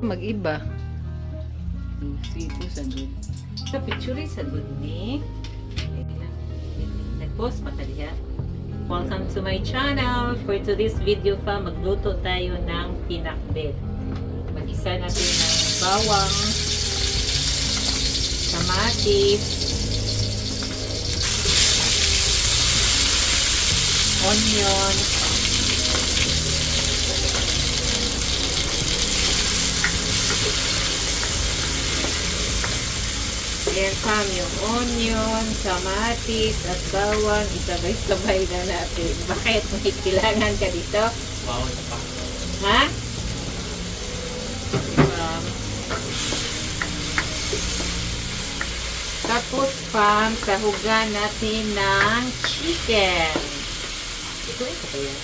Mag-iba. Sito sa good. Sa picture sa good ni. Nag-post pa taliha. Welcome to my channel. For today's video pa, magluto tayo ng pinakbet. Mag-isa natin ng bawang, kamatis, onion, i-farm yung onion, kamatis, at bawang. Isabay-sabay na natin. Bakit? May kailangan ka dito? Bawang pa. Ha? Tapos, sahugan natin ng chicken. Ito ba yan?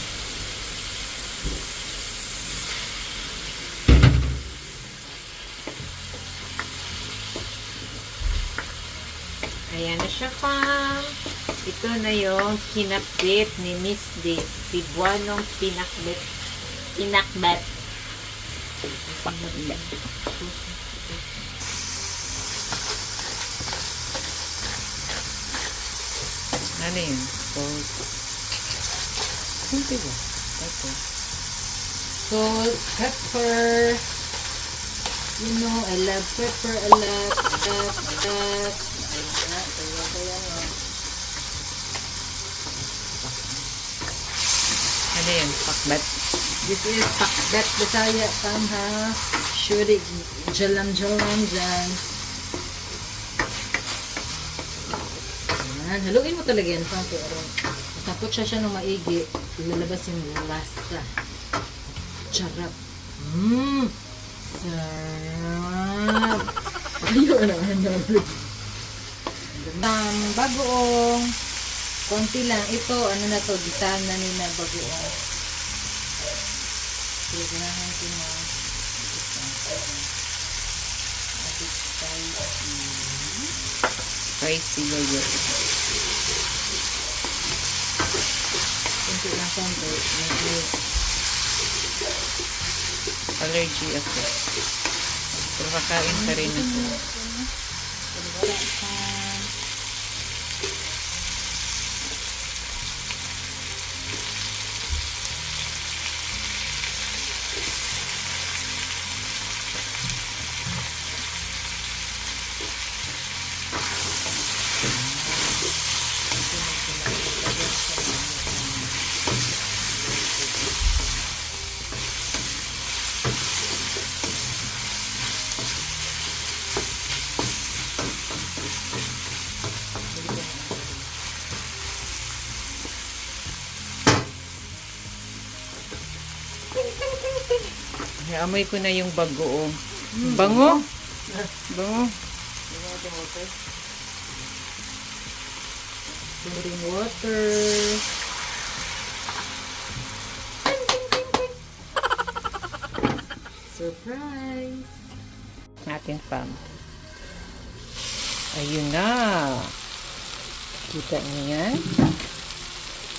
Ayan na siya, fam. Ito na yung pinakbet ni Miss D. Cebuanong pinakbet. Pinakbet. Pinakbet. Ano yun? Salt. Kunti ba? Ito. Salt, pepper. You know, I love pepper a lot. Ano yun? Pakbet. This is pakbet Bisaya. Tama. Shurik. Jalam-jalam dyan. Ayan. Haluin mo talaga yan. Pero tapos siya ng maigi. Ilalabas yung lasa. Charap. Sarap. Ayun naman. Bagoong. Konti lang. Ito, ano na to, gitaan na nila bagoong. So, ganahan ko na. Spicy yogurt. Konti lang konti. May allergy ako. Pero kakain pa rin ako. Amoy ko na yung bagoong. Bango? Bango. Pouring water. Surprise! Natin fam. Ayun na. Kita niyo yan?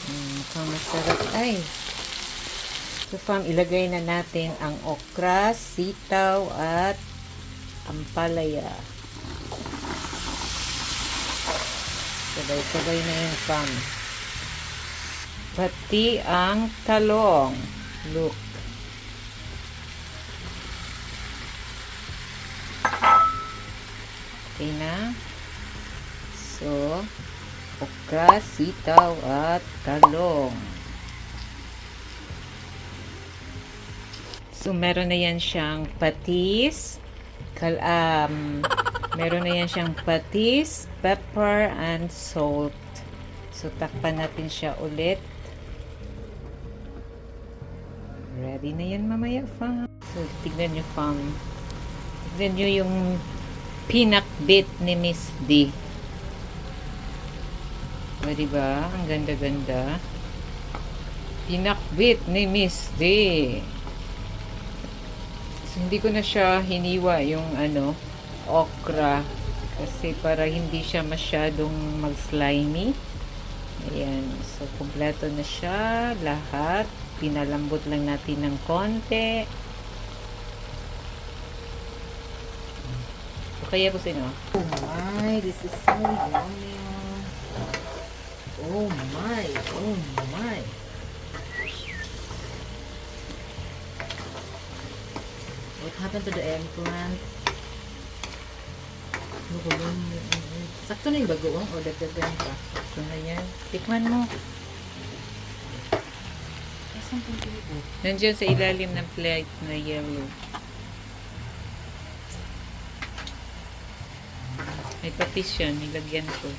Mukhang masarap ay. So fam, ilagay na natin ang okra, sitaw at ampalaya. Sabay-sabay na yung fam. Pati ang talong. Look. Okay na. So, okra, sitaw at talong. So, meron na yan siyang patis. Meron na yan siyang patis, pepper, and salt. So, takpan natin siya ulit. Ready na yan mamaya, fam. So, tignan nyo, fam. Tignan nyo yung pinakbit ni Miss D. O, diba? Ang ganda-ganda. Pinakbit ni Miss D. So, hindi ko na siya hiniwa yung okra. Kasi para hindi siya masyadong mag-slimy. Ayan. So, kompleto na siya. Lahat. Pinalambot lang natin ng konti. O kaya po sino? Oh my, this is so yummy. Oh my, oh my. What happened to the eggplant? Sakto na yung bagoong o dagdagan pa? Sakto na yan. Tikman mo. Asan po ito? Nandiyan sa ilalim ng plate na yellow. May patis yan. Nilagyan ko.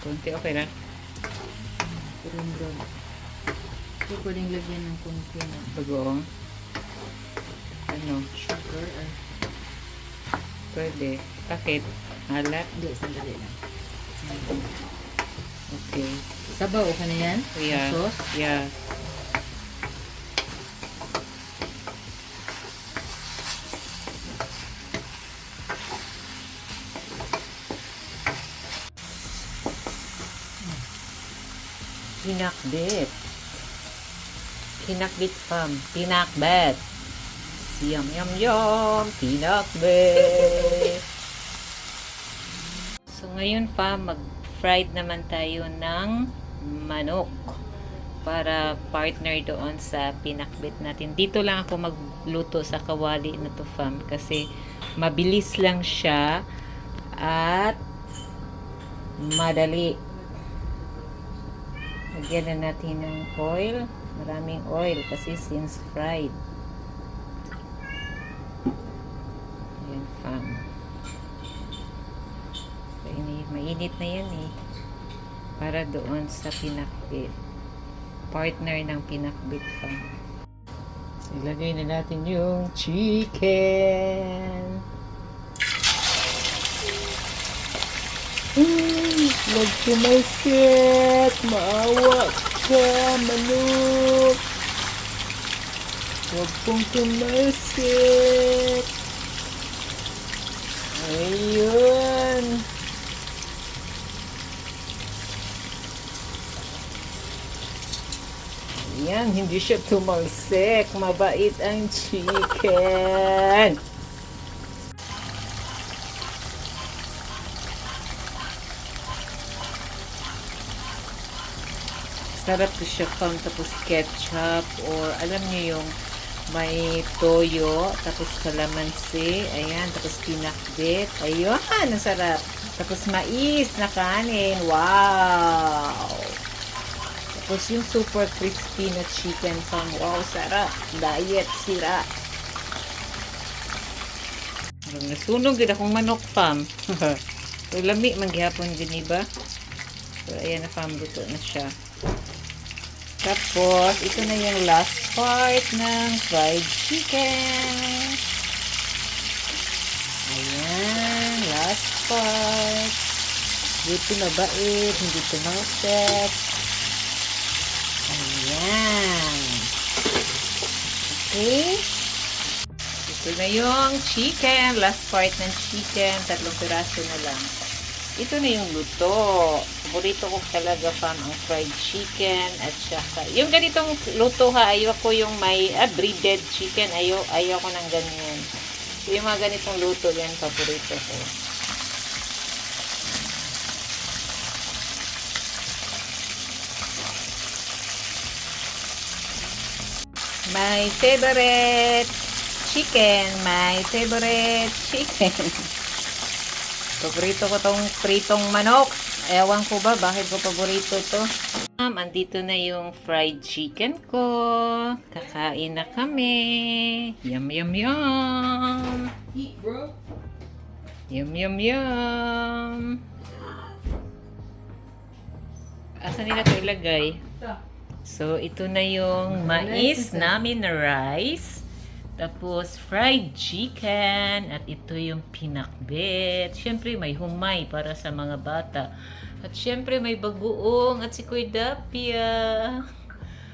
Kunti okay na. Purong brown. So, pwedeng lagyan ng konti na Bagoong. Ano? sugar or Pwede. Bakit? Halat? hindi, sandali lang. Okay. Sabaw, okay na yan? Yeah. Ang sauce? Yeah. Pinakbit. Pinakbit fam. Pinakbet. Yum, yum, yum. Pinakbet. So, ngayon pa, mag-fried naman tayo ng manok para partner doon sa pinakbit natin. Dito lang ako magluto sa kawali na to, fam, kasi mabilis lang siya at madali. Lagyan na natin ng oil. Maraming oil kasi since fried. Ayan, fam. So, mainit na yan eh. Para doon sa pinakbit. Partner ng pinakbit, fam. So, ilagay na natin yung chicken. Huwag kumasit. Maawa ka, manok. Huwag pong kumasit. Ayun. Ayan, hindi siya tumalsik. Mabait ang chicken. Sarap to siya, fam. Tapos ketchup or alam niyo yung may toyo, tapos kalamansi, ayan, tapos pinakbit, ayun, ang sarap. Tapos mais na kanin, wow! Tapos yung super crispy na chicken, fam, wow, sarap. Diet sira. Nasunog din akong manok, fam. So, lami, manghihapon din, iba? So, ayan na, fam, luto na siya. Tapos, ito na yung last part ng fried chicken. Ayan, last part. Dito mabait, hindi tumalsik. Ayan. Okay. Ito na yung chicken. Last part ng chicken. 3 piraso na lang. Ito na yung luto. paborito ko talaga fam ang fried chicken at saka yung ganitong luto ha, ayoko yung may breaded chicken, ayoko ng ganyan. So, yung mga ganitong luto yan paborito ko. My favorite chicken, my favorite chicken. Paborito ko tong pritong manok. Ewan ko ba bakit ko paborito to. Andito na yung fried chicken ko. Kakain na kami. Yum, yum, yum. Eat, bro. Yum, yum, yum. Asan nila ito ilagay? So, ito na yung mais namin na rice. Tapos, fried chicken. At ito yung pinakbet. Siyempre, may humay para sa mga bata. At siyempre, may bagoong at si Kuy Dapia.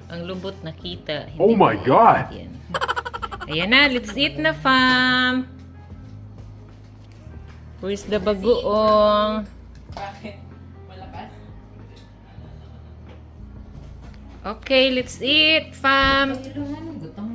Ang lambot na kita. Oh my God! Yan. Ayan na, let's eat na, fam. Where's the bagoong? Bakit? Malakas? Okay, let's eat, fam. Kailangan, gutang